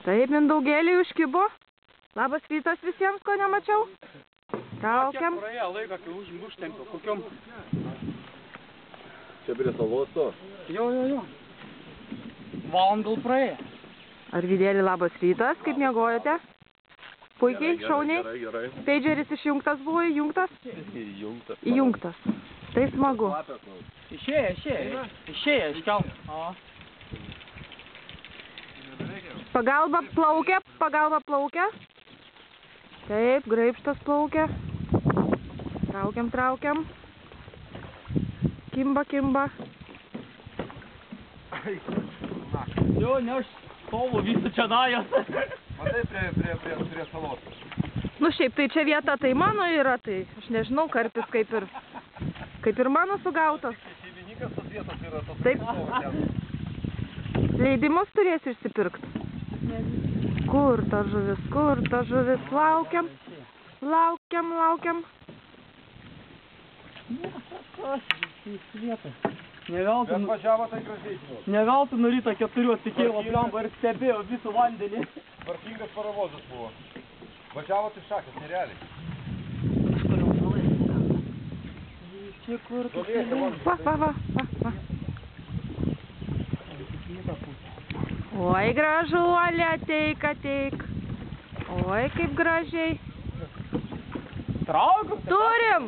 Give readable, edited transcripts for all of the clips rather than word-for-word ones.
Taip, Mindaugėlį užkibo. Labas rytas visiems, ko nemačiau. Traukiam. Praėjo laiką, kai užtempio, kokiom... Čia prie salos to? Jo. Valandų praėjo. Arvydėlį, labas rytas, kaip miegojote? Puikiai, šauniai. Gerai. Pageris išjungtas buvo, įjungtas? Įjungtas. Tai smagu. Išėjo, iškelm. Pagalba plaukia. Taip, graibštas plaukia. Traukiam. Kimba. Jo, ne aš stovu visą čia dajas. Matai prie salos. Nu šiaip, tai čia vieta tai mano yra, tai aš nežinau, karpis kaip ir mano sugautas. Šeimininkas tos vietos yra tos. Taip. Leidimus turės išsipirkti. Kur ta žuvis? Laukiam. Neveltui nuo ryto 4 atsikėlo pliomba ir stebėjo visų vandenį. Tvarkingas paravozas buvo. Važiavo tai šakas, nerealiai. Čia kur? Va. Oi, gražuolė, ateik. Oi, kaip gražiai. Traukiam. Turim.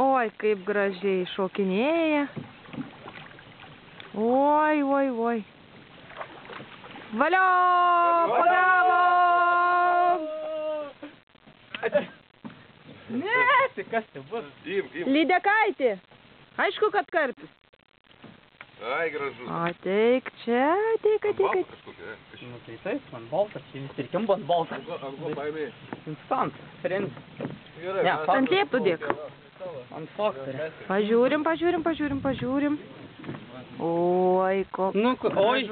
Oi, kaip gražiai šokinėja. Oi. Valio! Pagavom! Ne, tai kas tai bus? Lydekaitė. Aišku, kad karpis. Ai, gražus. Ateik čia, ateik. Nu tai taip, man baltas, čia vis ir kimba ant baltas. Anglo paėmė. Instant, friend. Gerai. Ant lieptų dėk. Ant faktorė. Pažiūrim. Oi, koks. Oi.